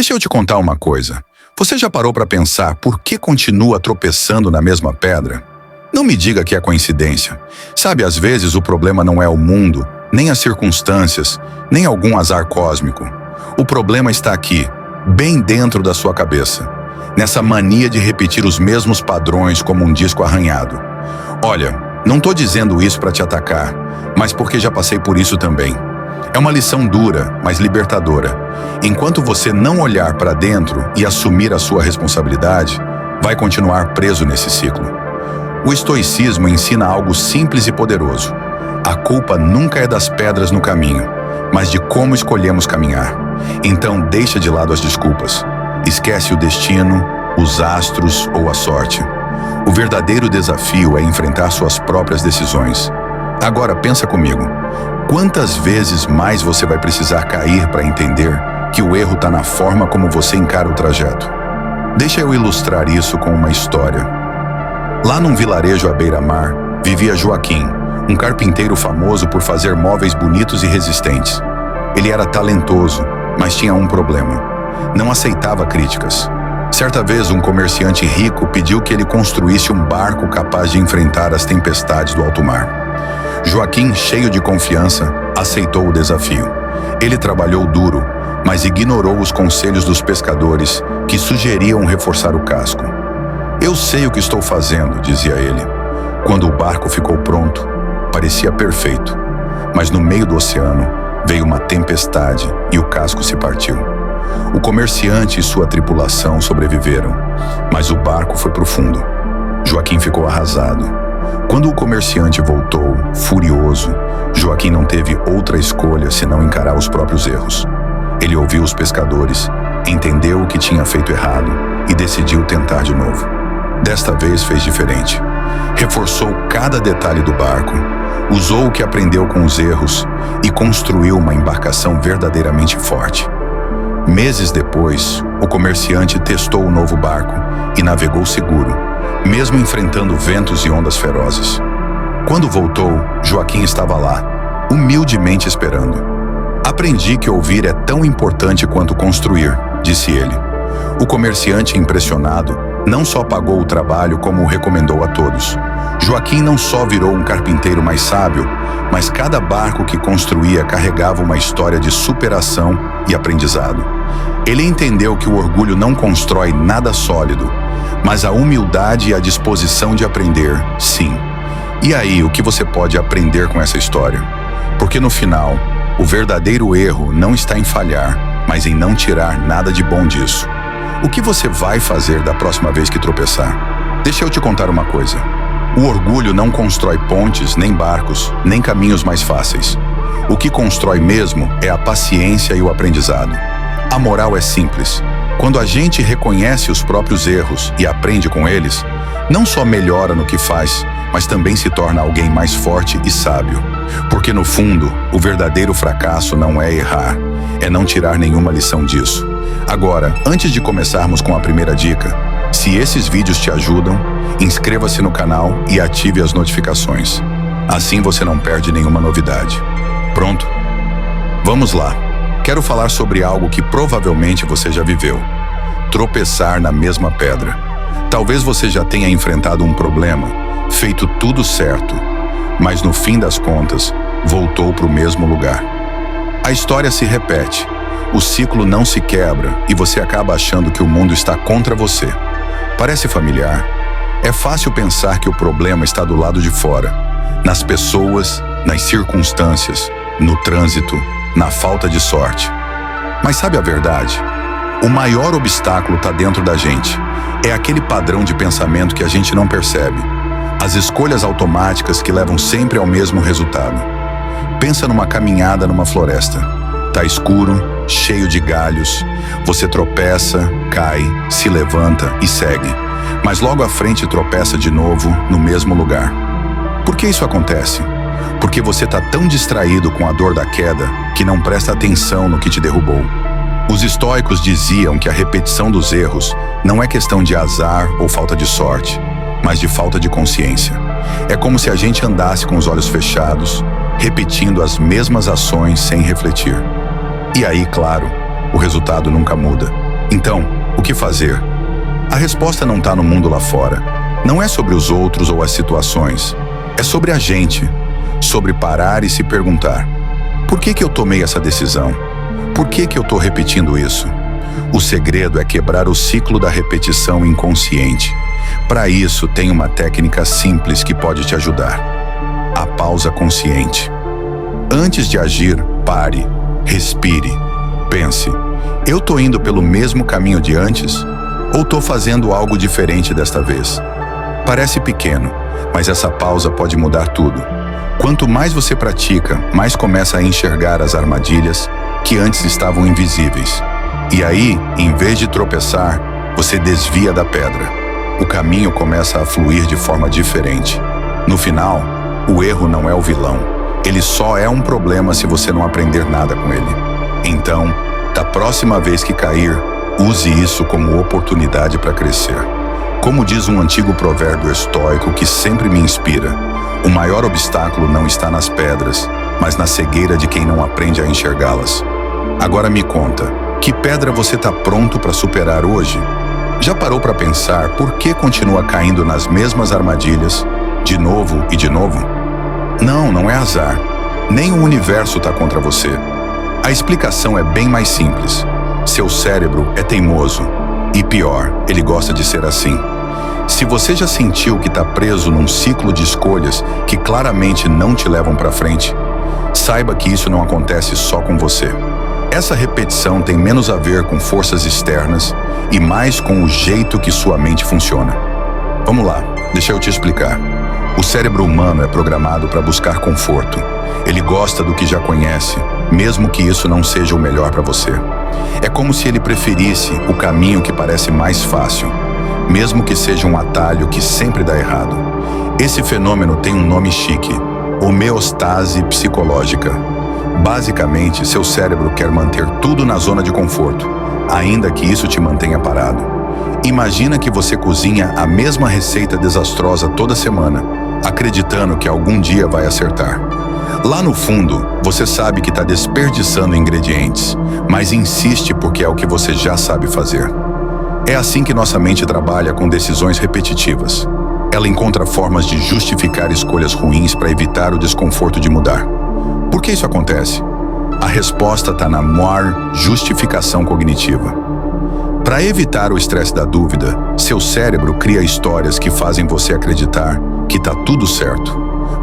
Deixa eu te contar uma coisa. Você já parou para pensar por que continua tropeçando na mesma pedra? Não me diga que é coincidência. Sabe, às vezes o problema não é o mundo, nem as circunstâncias, nem algum azar cósmico. O problema está aqui, bem dentro da sua cabeça, nessa mania de repetir os mesmos padrões como um disco arranhado. Olha, não estou dizendo isso para te atacar, mas porque já passei por isso também. É uma lição dura, mas libertadora. Enquanto você não olhar para dentro e assumir a sua responsabilidade, vai continuar preso nesse ciclo. O estoicismo ensina algo simples e poderoso. A culpa nunca é das pedras no caminho, mas de como escolhemos caminhar. Então deixa de lado as desculpas. Esquece o destino, os astros ou a sorte. O verdadeiro desafio é enfrentar suas próprias decisões. Agora pensa comigo. Quantas vezes mais você vai precisar cair para entender que o erro está na forma como você encara o trajeto? Deixa eu ilustrar isso com uma história. Lá num vilarejo à beira-mar, vivia Joaquim, um carpinteiro famoso por fazer móveis bonitos e resistentes. Ele era talentoso, mas tinha um problema. Não aceitava críticas. Certa vez, um comerciante rico pediu que ele construísse um barco capaz de enfrentar as tempestades do alto mar. Joaquim, cheio de confiança, aceitou o desafio. Ele trabalhou duro, mas ignorou os conselhos dos pescadores que sugeriam reforçar o casco. "Eu sei o que estou fazendo", dizia ele. Quando o barco ficou pronto, parecia perfeito. Mas no meio do oceano, veio uma tempestade e o casco se partiu. O comerciante e sua tripulação sobreviveram, mas o barco foi profundo. Joaquim ficou arrasado. Quando o comerciante voltou, furioso, Joaquim não teve outra escolha senão encarar os próprios erros. Ele ouviu os pescadores, entendeu o que tinha feito errado e decidiu tentar de novo. Desta vez fez diferente. Reforçou cada detalhe do barco, usou o que aprendeu com os erros e construiu uma embarcação verdadeiramente forte. Meses depois, o comerciante testou o novo barco e navegou seguro, mesmo enfrentando ventos e ondas ferozes. Quando voltou, Joaquim estava lá, humildemente esperando. "Aprendi que ouvir é tão importante quanto construir", disse ele. O comerciante, impressionado, não só pagou o trabalho como o recomendou a todos. Joaquim não só virou um carpinteiro mais sábio, mas cada barco que construía carregava uma história de superação e aprendizado. Ele entendeu que o orgulho não constrói nada sólido, mas a humildade e a disposição de aprender, sim. E aí, o que você pode aprender com essa história? Porque no final, o verdadeiro erro não está em falhar, mas em não tirar nada de bom disso. O que você vai fazer da próxima vez que tropeçar? Deixa eu te contar uma coisa. O orgulho não constrói pontes, nem barcos, nem caminhos mais fáceis. O que constrói mesmo é a paciência e o aprendizado. A moral é simples. Quando a gente reconhece os próprios erros e aprende com eles, não só melhora no que faz, mas também se torna alguém mais forte e sábio. Porque no fundo, o verdadeiro fracasso não é errar, é não tirar nenhuma lição disso. Agora, antes de começarmos com a primeira dica, se esses vídeos te ajudam, inscreva-se no canal e ative as notificações. Assim você não perde nenhuma novidade. Pronto? Vamos lá. Quero falar sobre algo que provavelmente você já viveu. Tropeçar na mesma pedra. Talvez você já tenha enfrentado um problema, feito tudo certo, mas no fim das contas, voltou para o mesmo lugar. A história se repete, o ciclo não se quebra e você acaba achando que o mundo está contra você. Parece familiar? É fácil pensar que o problema está do lado de fora, nas pessoas, nas circunstâncias, no trânsito, na falta de sorte. Mas sabe a verdade? O maior obstáculo está dentro da gente. É aquele padrão de pensamento que a gente não percebe. As escolhas automáticas que levam sempre ao mesmo resultado. Pensa numa caminhada numa floresta. Tá escuro, cheio de galhos. Você tropeça, cai, se levanta e segue. Mas logo à frente tropeça de novo no mesmo lugar. Por que isso acontece? Porque você está tão distraído com a dor da queda que não presta atenção no que te derrubou. Os estoicos diziam que a repetição dos erros não é questão de azar ou falta de sorte, mas de falta de consciência. É como se a gente andasse com os olhos fechados, repetindo as mesmas ações sem refletir. E aí, claro, o resultado nunca muda. Então, o que fazer? A resposta não está no mundo lá fora. Não é sobre os outros ou as situações. É sobre a gente. Sobre parar e se perguntar: por que eu tomei essa decisão? Por que eu estou repetindo isso? O segredo é quebrar o ciclo da repetição inconsciente. Para isso, tem uma técnica simples que pode te ajudar: a pausa consciente. Antes de agir, pare, respire, pense: eu estou indo pelo mesmo caminho de antes? Ou estou fazendo algo diferente desta vez? Parece pequeno, mas essa pausa pode mudar tudo. Quanto mais você pratica, mais começa a enxergar as armadilhas que antes estavam invisíveis. E aí, em vez de tropeçar, você desvia da pedra. O caminho começa a fluir de forma diferente. No final, o erro não é o vilão. Ele só é um problema se você não aprender nada com ele. Então, da próxima vez que cair, use isso como oportunidade para crescer. Como diz um antigo provérbio estoico que sempre me inspira: o maior obstáculo não está nas pedras, mas na cegueira de quem não aprende a enxergá-las. Agora me conta, que pedra você está pronto para superar hoje? Já parou para pensar por que continua caindo nas mesmas armadilhas, de novo e de novo? Não é azar. Nem o universo está contra você. A explicação é bem mais simples. Seu cérebro é teimoso. E pior, ele gosta de ser assim. Se você já sentiu que está preso num ciclo de escolhas que claramente não te levam para frente, saiba que isso não acontece só com você. Essa repetição tem menos a ver com forças externas e mais com o jeito que sua mente funciona. Vamos lá, deixa eu te explicar. O cérebro humano é programado para buscar conforto. Ele gosta do que já conhece, mesmo que isso não seja o melhor para você. É como se ele preferisse o caminho que parece mais fácil, mesmo que seja um atalho que sempre dá errado. Esse fenômeno tem um nome chique: homeostase psicológica. Basicamente, seu cérebro quer manter tudo na zona de conforto, ainda que isso te mantenha parado. Imagina que você cozinha a mesma receita desastrosa toda semana, acreditando que algum dia vai acertar. Lá no fundo, você sabe que está desperdiçando ingredientes, mas insiste porque é o que você já sabe fazer. É assim que nossa mente trabalha com decisões repetitivas. Ela encontra formas de justificar escolhas ruins para evitar o desconforto de mudar. Por que isso acontece? A resposta está na maior justificação cognitiva. Para evitar o estresse da dúvida, seu cérebro cria histórias que fazem você acreditar que está tudo certo.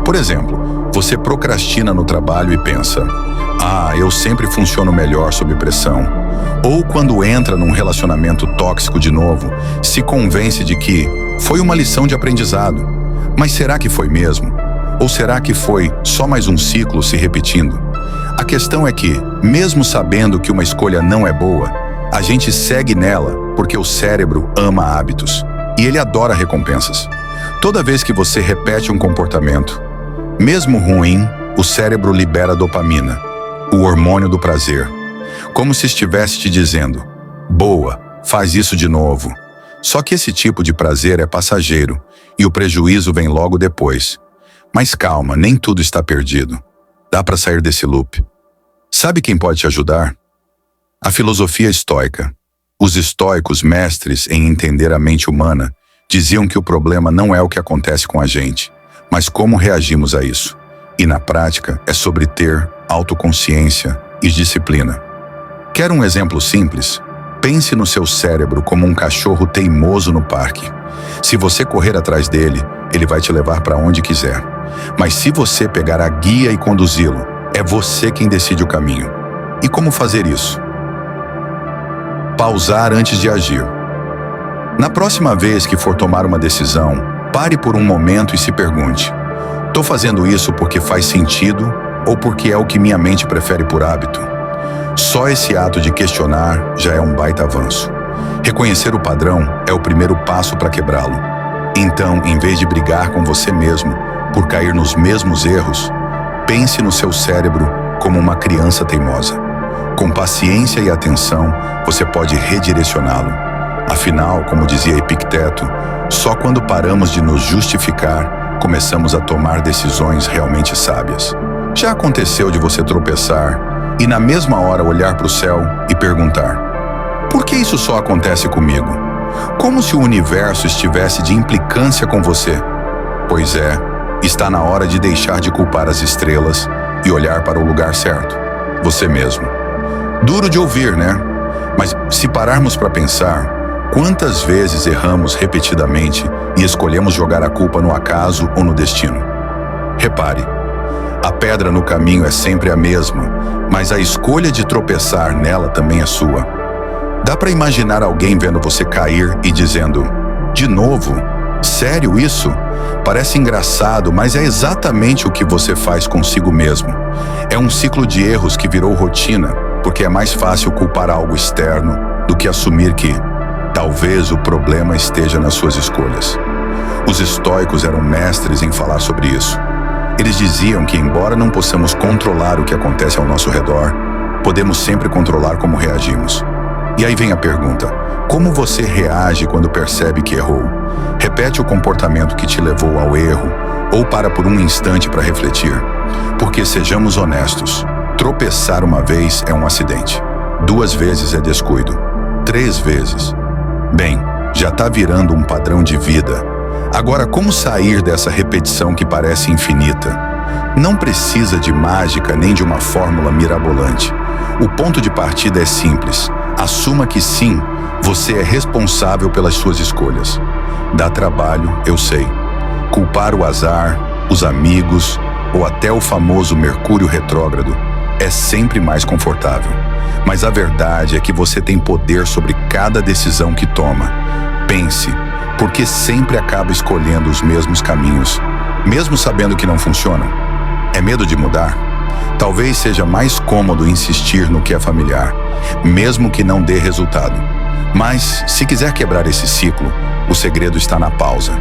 Por exemplo, você procrastina no trabalho e pensa: eu sempre funciono melhor sob pressão. Ou quando entra num relacionamento tóxico de novo, se convence de que foi uma lição de aprendizado. Mas será que foi mesmo? Ou será que foi só mais um ciclo se repetindo? A questão é que, mesmo sabendo que uma escolha não é boa, a gente segue nela porque o cérebro ama hábitos e ele adora recompensas. Toda vez que você repete um comportamento, mesmo ruim, o cérebro libera dopamina, o hormônio do prazer, como se estivesse te dizendo: boa, faz isso de novo. Só que esse tipo de prazer é passageiro e o prejuízo vem logo depois. Mas calma, nem tudo está perdido. Dá para sair desse loop. Sabe quem pode te ajudar? A filosofia estoica. Os estoicos, mestres em entender a mente humana, diziam que o problema não é o que acontece com a gente, mas como reagimos a isso. E na prática é sobre ter autoconsciência e disciplina. Quer um exemplo simples? Pense no seu cérebro como um cachorro teimoso no parque. Se você correr atrás dele, ele vai te levar para onde quiser. Mas se você pegar a guia e conduzi-lo, é você quem decide o caminho. E como fazer isso? Pausar antes de agir. Na próxima vez que for tomar uma decisão, pare por um momento e se pergunte: estou fazendo isso porque faz sentido ou porque é o que minha mente prefere por hábito? Só esse ato de questionar já é um baita avanço. Reconhecer o padrão é o primeiro passo para quebrá-lo. Então, em vez de brigar com você mesmo por cair nos mesmos erros, pense no seu cérebro como uma criança teimosa. Com paciência e atenção, você pode redirecioná-lo. Afinal, como dizia Epicteto, só quando paramos de nos justificar, começamos a tomar decisões realmente sábias. Já aconteceu de você tropeçar e na mesma hora olhar para o céu e perguntar: Por que isso só acontece comigo? Como se o universo estivesse de implicância com você? Pois é, está na hora de deixar de culpar as estrelas e olhar para o lugar certo, você mesmo. Duro de ouvir, né? Mas se pararmos para pensar, quantas vezes erramos repetidamente e escolhemos jogar a culpa no acaso ou no destino? Repare, a pedra no caminho é sempre a mesma, mas a escolha de tropeçar nela também é sua. Dá para imaginar alguém vendo você cair e dizendo: de novo? Sério isso? Parece engraçado, mas é exatamente o que você faz consigo mesmo. É um ciclo de erros que virou rotina, porque é mais fácil culpar algo externo do que assumir que talvez o problema esteja nas suas escolhas. Os estoicos eram mestres em falar sobre isso. Eles diziam que, embora não possamos controlar o que acontece ao nosso redor, podemos sempre controlar como reagimos. E aí vem a pergunta: como você reage quando percebe que errou? Repete o comportamento que te levou ao erro ou para por um instante para refletir? Porque, sejamos honestos, tropeçar uma vez é um acidente, 2 vezes é descuido, 3 vezes. Bem, já está virando um padrão de vida. Agora, como sair dessa repetição que parece infinita? Não precisa de mágica nem de uma fórmula mirabolante. O ponto de partida é simples. Assuma que sim, você é responsável pelas suas escolhas. Dá trabalho, eu sei. Culpar o azar, os amigos ou até o famoso Mercúrio retrógrado é sempre mais confortável. Mas a verdade é que você tem poder sobre cada decisão que toma. Pense, porque sempre acaba escolhendo os mesmos caminhos, mesmo sabendo que não funcionam. É medo de mudar? Talvez seja mais cômodo insistir no que é familiar, mesmo que não dê resultado. Mas, se quiser quebrar esse ciclo, o segredo está na pausa.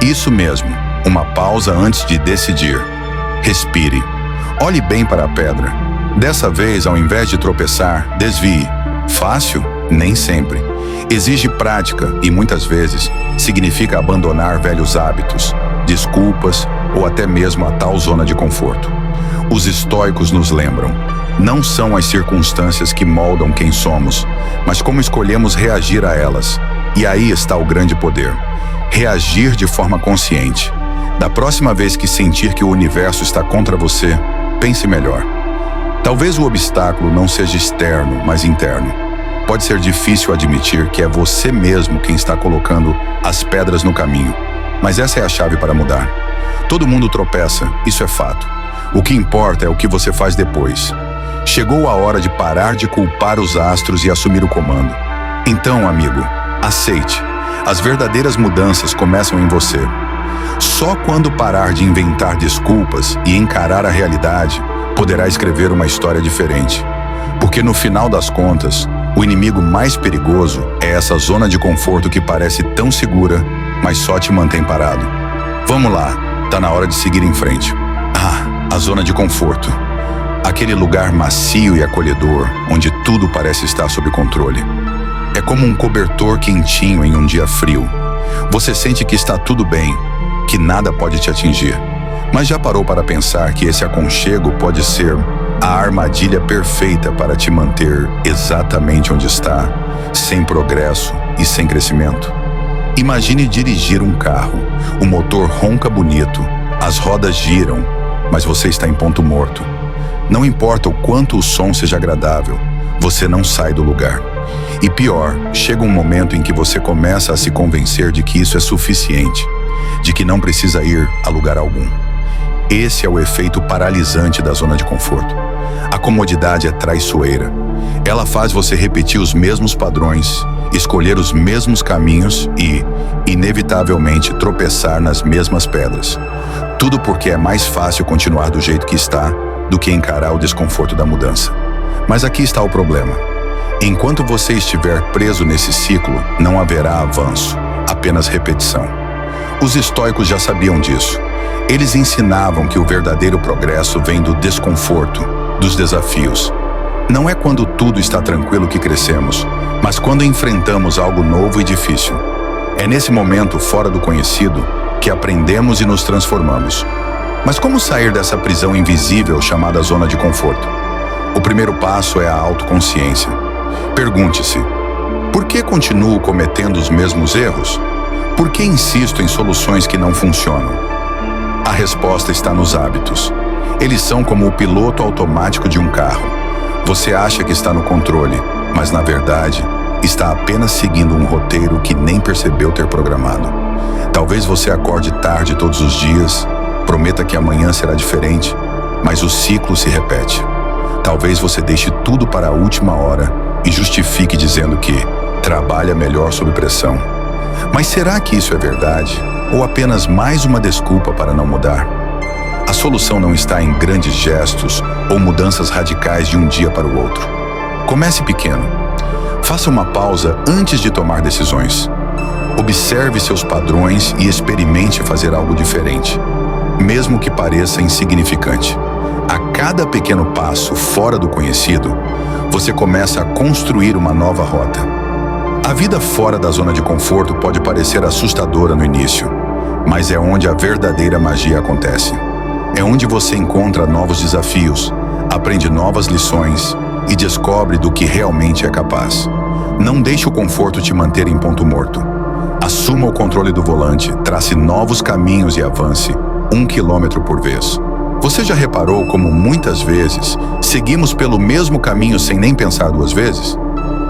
Isso mesmo, uma pausa antes de decidir. Respire. Olhe bem para a pedra. Dessa vez, ao invés de tropeçar, desvie. Fácil? Nem sempre. Exige prática e, muitas vezes, significa abandonar velhos hábitos, desculpas ou até mesmo a tal zona de conforto. Os estoicos nos lembram: não são as circunstâncias que moldam quem somos, mas como escolhemos reagir a elas. E aí está o grande poder: reagir de forma consciente. Da próxima vez que sentir que o universo está contra você, pense melhor. Talvez o obstáculo não seja externo, mas interno. Pode ser difícil admitir que é você mesmo quem está colocando as pedras no caminho, mas essa é a chave para mudar. Todo mundo tropeça, isso é fato. O que importa é o que você faz depois. Chegou a hora de parar de culpar os astros e assumir o comando. Então, amigo, aceite. As verdadeiras mudanças começam em você. Só quando parar de inventar desculpas e encarar a realidade, poderá escrever uma história diferente. Porque no final das contas, o inimigo mais perigoso é essa zona de conforto que parece tão segura, mas só te mantém parado. Vamos lá, tá na hora de seguir em frente. A zona de conforto. Aquele lugar macio e acolhedor, onde tudo parece estar sob controle. É como um cobertor quentinho em um dia frio. Você sente que está tudo bem, que nada pode te atingir. Mas já parou para pensar que esse aconchego pode ser a armadilha perfeita para te manter exatamente onde está, sem progresso e sem crescimento? Imagine dirigir um carro. O motor ronca bonito, as rodas giram, mas você está em ponto morto. Não importa o quanto o som seja agradável, você não sai do lugar. E pior, chega um momento em que você começa a se convencer de que isso é suficiente, de que não precisa ir a lugar algum. Esse é o efeito paralisante da zona de conforto. A comodidade é traiçoeira. Ela faz você repetir os mesmos padrões, escolher os mesmos caminhos e, inevitavelmente, tropeçar nas mesmas pedras. Tudo porque é mais fácil continuar do jeito que está do que encarar o desconforto da mudança. Mas aqui está o problema. Enquanto você estiver preso nesse ciclo, não haverá avanço, apenas repetição. Os estoicos já sabiam disso. Eles ensinavam que o verdadeiro progresso vem do desconforto, dos desafios. Não é quando tudo está tranquilo que crescemos, mas quando enfrentamos algo novo e difícil. É nesse momento fora do conhecido que aprendemos e nos transformamos. Mas como sair dessa prisão invisível chamada zona de conforto? O primeiro passo é a autoconsciência. Pergunte-se: Por que continuo cometendo os mesmos erros? Por que insisto em soluções que não funcionam? A resposta está nos hábitos. Eles são como o piloto automático de um carro. Você acha que está no controle, mas na verdade, está apenas seguindo um roteiro que nem percebeu ter programado. Talvez você acorde tarde todos os dias, prometa que amanhã será diferente, mas o ciclo se repete. Talvez você deixe tudo para a última hora e justifique dizendo que trabalha melhor sob pressão. Mas será que isso é verdade? Ou apenas mais uma desculpa para não mudar? A solução não está em grandes gestos ou mudanças radicais de um dia para o outro. Comece pequeno. Faça uma pausa antes de tomar decisões. Observe seus padrões e experimente fazer algo diferente, mesmo que pareça insignificante. A cada pequeno passo fora do conhecido, você começa a construir uma nova rota. A vida fora da zona de conforto pode parecer assustadora no início, mas é onde a verdadeira magia acontece. É onde você encontra novos desafios, aprende novas lições e descobre do que realmente é capaz. Não deixe o conforto te manter em ponto morto. Assuma o controle do volante, trace novos caminhos e avance 1 quilômetro por vez. Você já reparou como muitas vezes seguimos pelo mesmo caminho sem nem pensar duas vezes?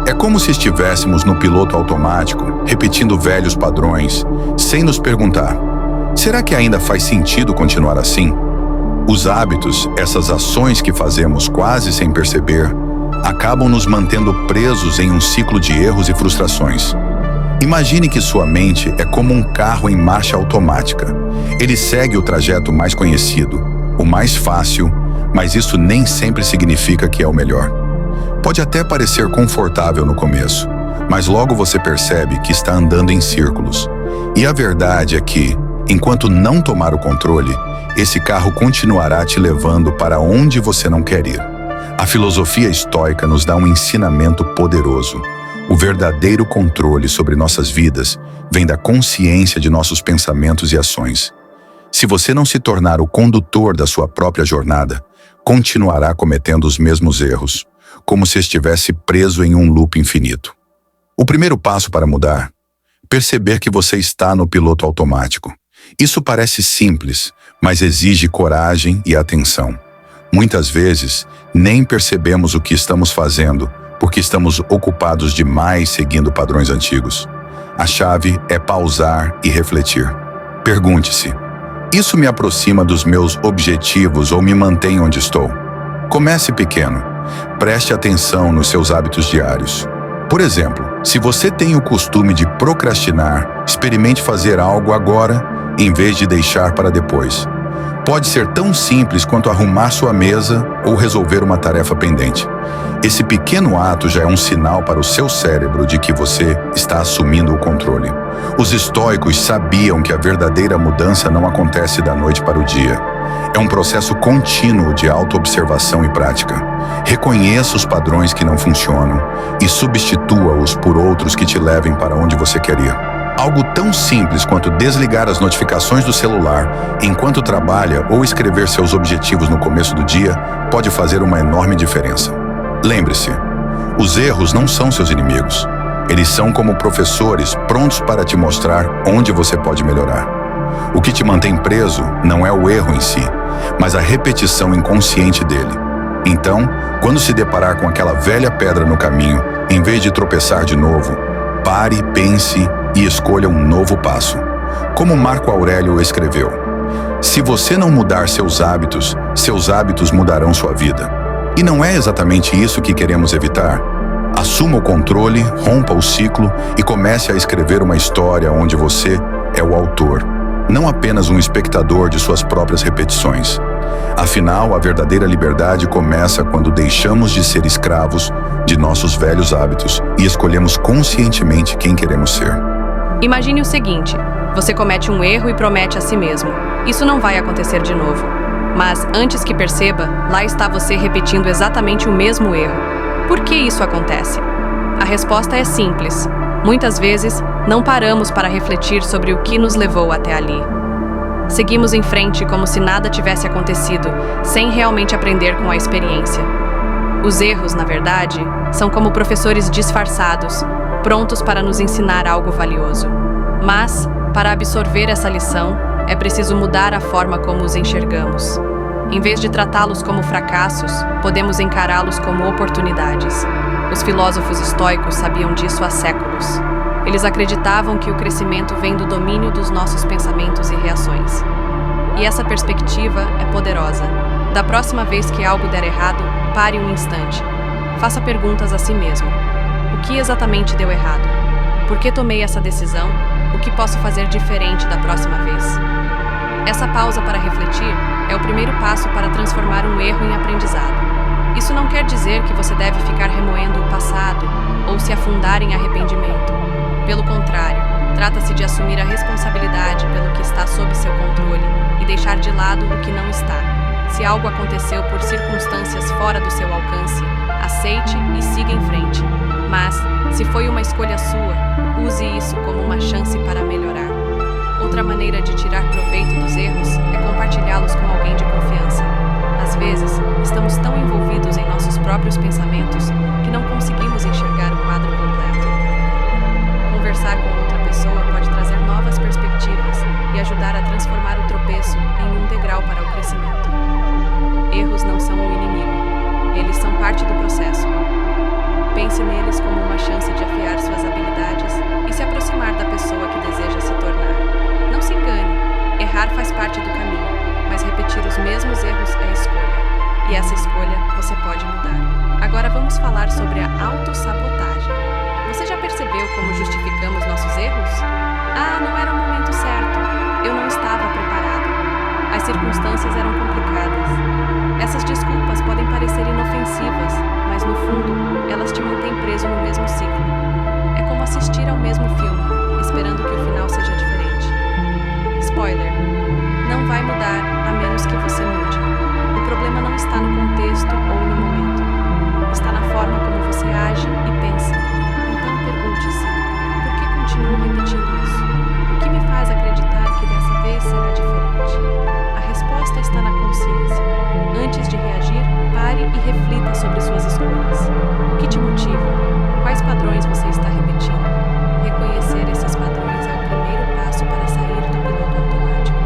É como se estivéssemos no piloto automático, repetindo velhos padrões, sem nos perguntar: será que ainda faz sentido continuar assim? Os hábitos, essas ações que fazemos quase sem perceber, acabam nos mantendo presos em um ciclo de erros e frustrações. Imagine que sua mente é como um carro em marcha automática. Ele segue o trajeto mais conhecido, o mais fácil, mas isso nem sempre significa que é o melhor. Pode até parecer confortável no começo, mas logo você percebe que está andando em círculos. E a verdade é que, enquanto não tomar o controle, esse carro continuará te levando para onde você não quer ir. A filosofia estoica nos dá um ensinamento poderoso. O verdadeiro controle sobre nossas vidas vem da consciência de nossos pensamentos e ações. Se você não se tornar o condutor da sua própria jornada, continuará cometendo os mesmos erros, como se estivesse preso em um loop infinito. O primeiro passo para mudar: perceber que você está no piloto automático. Isso parece simples, mas exige coragem e atenção. Muitas vezes, nem percebemos o que estamos fazendo, porque estamos ocupados demais seguindo padrões antigos. A chave é pausar e refletir. Pergunte-se: isso me aproxima dos meus objetivos ou me mantém onde estou? Comece pequeno. Preste atenção nos seus hábitos diários. Por exemplo, se você tem o costume de procrastinar, experimente fazer algo agora, em vez de deixar para depois. Pode ser tão simples quanto arrumar sua mesa ou resolver uma tarefa pendente. Esse pequeno ato já é um sinal para o seu cérebro de que você está assumindo o controle. Os estoicos sabiam que a verdadeira mudança não acontece da noite para o dia. É um processo contínuo de autoobservação e prática. Reconheça os padrões que não funcionam e substitua-os por outros que te levem para onde você quer ir. Algo tão simples quanto desligar as notificações do celular enquanto trabalha ou escrever seus objetivos no começo do dia pode fazer uma enorme diferença. Lembre-se, os erros não são seus inimigos. Eles são como professores prontos para te mostrar onde você pode melhorar. O que te mantém preso não é o erro em si, mas a repetição inconsciente dele. Então, quando se deparar com aquela velha pedra no caminho, em vez de tropeçar de novo, pare, pense e escolha um novo passo. Como Marco Aurélio escreveu: se você não mudar seus hábitos mudarão sua vida. E não é exatamente isso que queremos evitar? Assuma o controle, rompa o ciclo e comece a escrever uma história onde você é o autor, não apenas um espectador de suas próprias repetições. Afinal, a verdadeira liberdade começa quando deixamos de ser escravos de nossos velhos hábitos e escolhemos conscientemente quem queremos ser. Imagine o seguinte: você comete um erro e promete a si mesmo: isso não vai acontecer de novo. Mas, antes que perceba, lá está você repetindo exatamente o mesmo erro. Por que isso acontece? A resposta é simples. Muitas vezes, não paramos para refletir sobre o que nos levou até ali. Seguimos em frente como se nada tivesse acontecido, sem realmente aprender com a experiência. Os erros, na verdade, são como professores disfarçados, prontos para nos ensinar algo valioso. Mas, para absorver essa lição, é preciso mudar a forma como os enxergamos. Em vez de tratá-los como fracassos, podemos encará-los como oportunidades. Os filósofos estoicos sabiam disso há séculos. Eles acreditavam que o crescimento vem do domínio dos nossos pensamentos e reações. E essa perspectiva é poderosa. Da próxima vez que algo der errado, pare um instante. Faça perguntas a si mesmo. O que exatamente deu errado? Por que tomei essa decisão? O que posso fazer diferente da próxima vez? Essa pausa para refletir é o primeiro passo para transformar um erro em aprendizado. Isso não quer dizer que você deve ficar remoendo o passado ou se afundar em arrependimento. Pelo contrário, trata-se de assumir a responsabilidade pelo que está sob seu controle e deixar de lado o que não está. Se algo aconteceu por circunstâncias fora do seu alcance, aceite e siga em frente. Mas, se foi uma escolha sua, use isso como uma chance para melhorar. Outra maneira de tirar proveito dos erros é compartilhá-los com alguém de confiança. Às vezes, estamos tão envolvidos em nossos próprios pensamentos que não conseguimos enxergar o quadro completo. Conversar com outra pessoa pode trazer novas perspectivas e ajudar a transformar o tropeço em um degrau para o crescimento. Erros não são um inimigo, eles são parte do processo. Pense neles como uma chance de afiar suas habilidades e se aproximar da pessoa que deseja se tornar. Não se engane, errar faz parte do caminho, mas repetir os mesmos erros é escolha. E essa escolha você pode mudar. Agora vamos falar sobre a autossabotagem. Você já percebeu como justificamos nossos erros? Ah, não era o momento certo. Eu não estava preparado. As circunstâncias eram complicadas. Essas desculpas podem parecer inofensivas, mas no fundo, elas te mantêm preso no mesmo ciclo. É como assistir ao mesmo filme, esperando que o final seja diferente. Spoiler: não vai mudar a menos que você mude. O problema não está no contexto ou no momento. Está na forma como você age e pensa. Então pergunte-se: por que continuo repetindo isso? O que me faz acreditar que dessa vez será diferente? A resposta está na consciência. Antes de reagir, pare e reflita sobre suas escolhas. O que te motiva? Quais padrões você está repetindo? Reconhecer esses padrões é o primeiro passo para sair do piloto automático.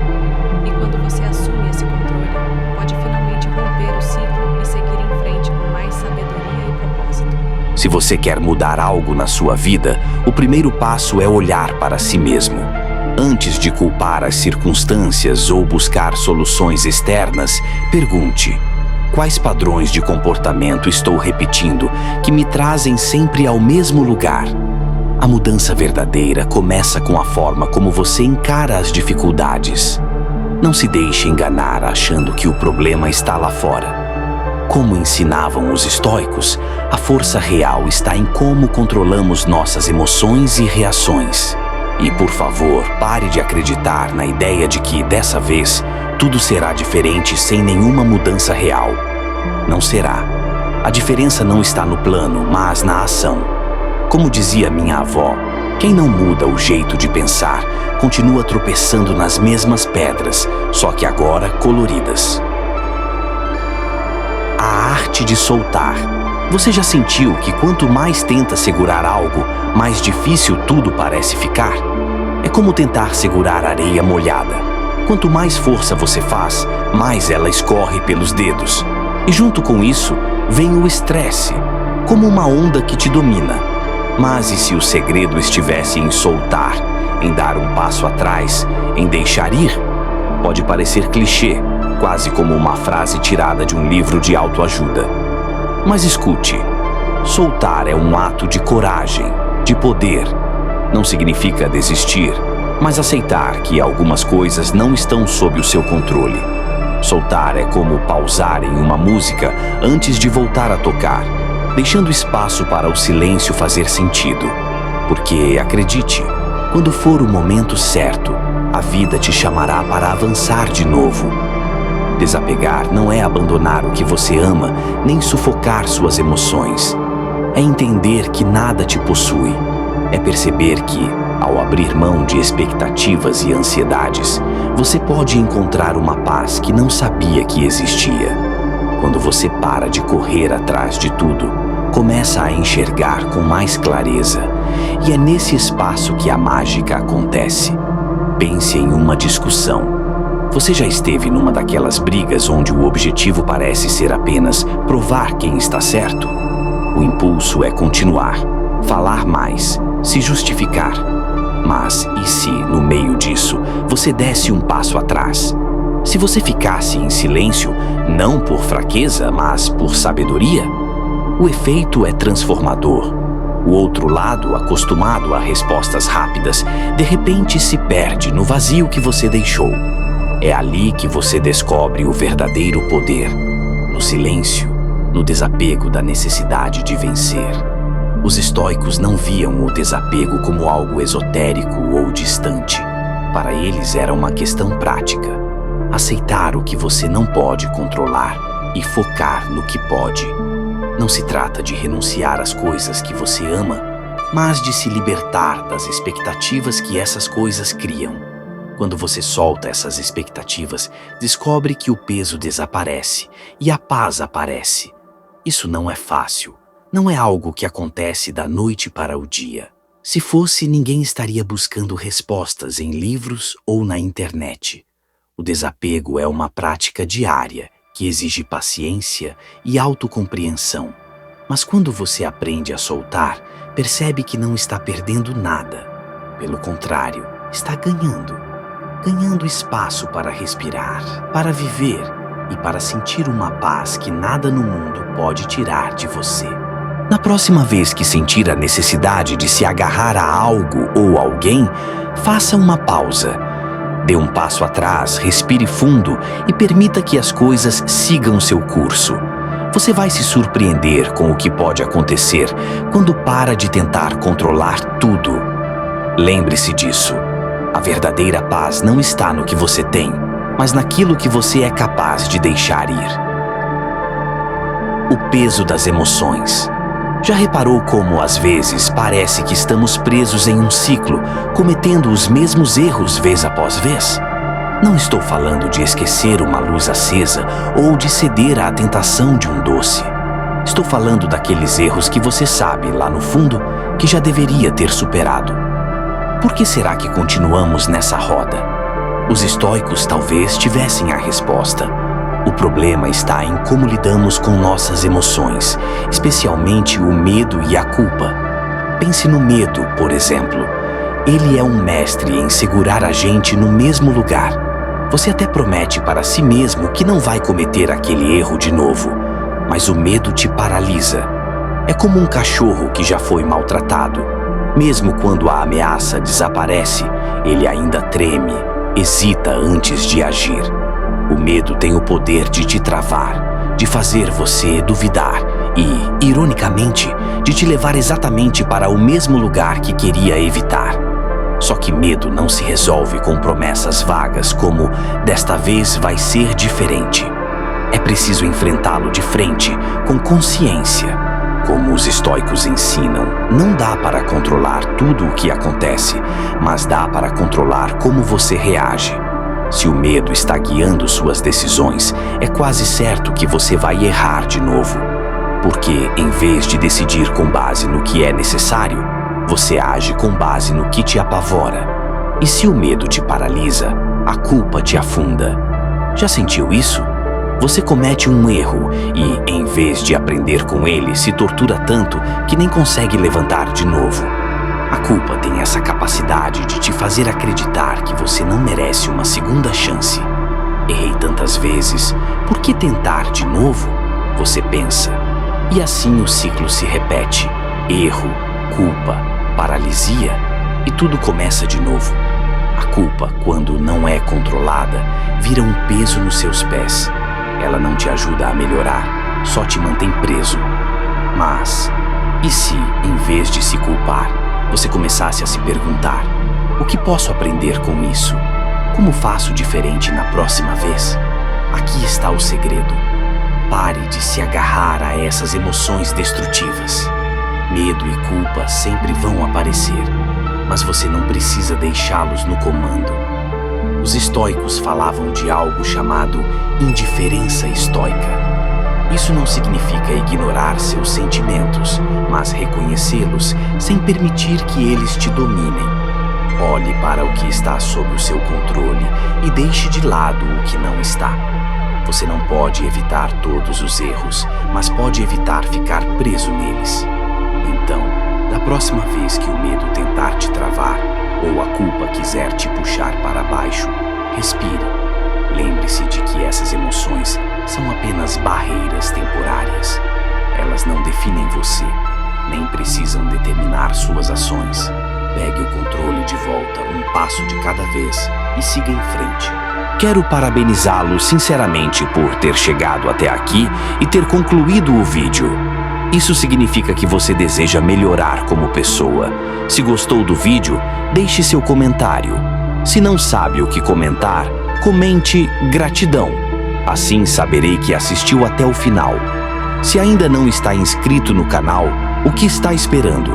E quando você assume esse controle, pode finalmente romper o ciclo e seguir em frente com mais sabedoria e propósito. Se você quer mudar algo na sua vida, o primeiro passo é olhar para si mesmo. Antes de culpar as circunstâncias ou buscar soluções externas, pergunte: quais padrões de comportamento estou repetindo que me trazem sempre ao mesmo lugar? A mudança verdadeira começa com a forma como você encara as dificuldades. Não se deixe enganar achando que o problema está lá fora. Como ensinavam os estoicos, a força real está em como controlamos nossas emoções e reações. E, por favor, pare de acreditar na ideia de que, dessa vez, tudo será diferente sem nenhuma mudança real. Não será. A diferença não está no plano, mas na ação. Como dizia minha avó, quem não muda o jeito de pensar, continua tropeçando nas mesmas pedras, só que agora coloridas. A arte de soltar. Você já sentiu que quanto mais tenta segurar algo, mais difícil tudo parece ficar? É como tentar segurar areia molhada. Quanto mais força você faz, mais ela escorre pelos dedos. E junto com isso, vem o estresse, como uma onda que te domina. Mas e se o segredo estivesse em soltar, em dar um passo atrás, em deixar ir? Pode parecer clichê, quase como uma frase tirada de um livro de autoajuda. Mas escute, soltar é um ato de coragem, de poder. Não significa desistir, mas aceitar que algumas coisas não estão sob o seu controle. Soltar é como pausar em uma música antes de voltar a tocar, deixando espaço para o silêncio fazer sentido. Porque, acredite, quando for o momento certo, a vida te chamará para avançar de novo. Desapegar não é abandonar o que você ama, nem sufocar suas emoções. É entender que nada te possui. É perceber que, ao abrir mão de expectativas e ansiedades, você pode encontrar uma paz que não sabia que existia. Quando você para de correr atrás de tudo, começa a enxergar com mais clareza. E é nesse espaço que a mágica acontece. Pense em uma discussão. Você já esteve numa daquelas brigas onde o objetivo parece ser apenas provar quem está certo? O impulso é continuar, falar mais, se justificar. Mas e se, no meio disso, você desse um passo atrás? Se você ficasse em silêncio, não por fraqueza, mas por sabedoria? O efeito é transformador. O outro lado, acostumado a respostas rápidas, de repente se perde no vazio que você deixou. É ali que você descobre o verdadeiro poder, no silêncio, no desapego da necessidade de vencer. Os estoicos não viam o desapego como algo esotérico ou distante. Para eles era uma questão prática. Aceitar o que você não pode controlar e focar no que pode. Não se trata de renunciar às coisas que você ama, mas de se libertar das expectativas que essas coisas criam. Quando você solta essas expectativas, descobre que o peso desaparece e a paz aparece. Isso não é fácil. Não é algo que acontece da noite para o dia. Se fosse, ninguém estaria buscando respostas em livros ou na internet. O desapego é uma prática diária que exige paciência e autocompreensão. Mas quando você aprende a soltar, percebe que não está perdendo nada. Pelo contrário, está ganhando. Ganhando espaço para respirar, para viver e para sentir uma paz que nada no mundo pode tirar de você. Na próxima vez que sentir a necessidade de se agarrar a algo ou alguém, faça uma pausa. Dê um passo atrás, respire fundo e permita que as coisas sigam seu curso. Você vai se surpreender com o que pode acontecer quando para de tentar controlar tudo. Lembre-se disso. A verdadeira paz não está no que você tem, mas naquilo que você é capaz de deixar ir. O peso das emoções. Já reparou como, às vezes, parece que estamos presos em um ciclo, cometendo os mesmos erros vez após vez? Não estou falando de esquecer uma luz acesa ou de ceder à tentação de um doce. Estou falando daqueles erros que você sabe, lá no fundo, que já deveria ter superado. Por que será que continuamos nessa roda? Os estoicos talvez tivessem a resposta. O problema está em como lidamos com nossas emoções, especialmente o medo e a culpa. Pense no medo, por exemplo. Ele é um mestre em segurar a gente no mesmo lugar. Você até promete para si mesmo que não vai cometer aquele erro de novo, mas o medo te paralisa. É como um cachorro que já foi maltratado. Mesmo quando a ameaça desaparece, ele ainda treme, hesita antes de agir. O medo tem o poder de te travar, de fazer você duvidar e, ironicamente, de te levar exatamente para o mesmo lugar que queria evitar. Só que medo não se resolve com promessas vagas como "desta vez vai ser diferente". É preciso enfrentá-lo de frente, com consciência. Como os estoicos ensinam, não dá para controlar tudo o que acontece, mas dá para controlar como você reage. Se o medo está guiando suas decisões, é quase certo que você vai errar de novo. Porque, em vez de decidir com base no que é necessário, você age com base no que te apavora. E se o medo te paralisa, a culpa te afunda. Já sentiu isso? Você comete um erro e, em vez de aprender com ele, se tortura tanto que nem consegue levantar de novo. A culpa tem essa capacidade de te fazer acreditar que você não merece uma segunda chance. Errei tantas vezes, por que tentar de novo? Você pensa. E assim o ciclo se repete. Erro, culpa, paralisia e tudo começa de novo. A culpa, quando não é controlada, vira um peso nos seus pés. Ela não te ajuda a melhorar, só te mantém preso. Mas, e se, em vez de se culpar, você começasse a se perguntar: o que posso aprender com isso? Como faço diferente na próxima vez? Aqui está o segredo. Pare de se agarrar a essas emoções destrutivas. Medo e culpa sempre vão aparecer, mas você não precisa deixá-los no comando. Os estoicos falavam de algo chamado indiferença estoica. Isso não significa ignorar seus sentimentos, mas reconhecê-los sem permitir que eles te dominem. Olhe para o que está sob o seu controle e deixe de lado o que não está. Você não pode evitar todos os erros, mas pode evitar ficar preso neles. Então, da próxima vez que o medo tentar te travar ou a culpa quiser te puxar para baixo, respire. Lembre-se de que essas emoções são apenas barreiras temporárias. Elas não definem você, nem precisam determinar suas ações. Pegue o controle de volta, um passo de cada vez, e siga em frente. Quero parabenizá-lo sinceramente por ter chegado até aqui e ter concluído o vídeo. Isso significa que você deseja melhorar como pessoa. Se gostou do vídeo, deixe seu comentário. Se não sabe o que comentar, comente gratidão. Assim saberei que assistiu até o final. Se ainda não está inscrito no canal, o que está esperando?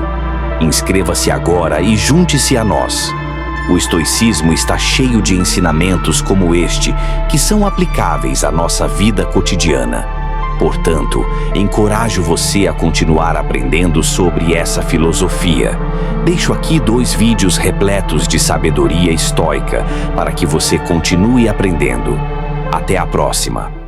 Inscreva-se agora e junte-se a nós. O estoicismo está cheio de ensinamentos como este, que são aplicáveis à nossa vida cotidiana. Portanto, encorajo você a continuar aprendendo sobre essa filosofia. Deixo aqui 2 vídeos repletos de sabedoria estoica para que você continue aprendendo. Até a próxima!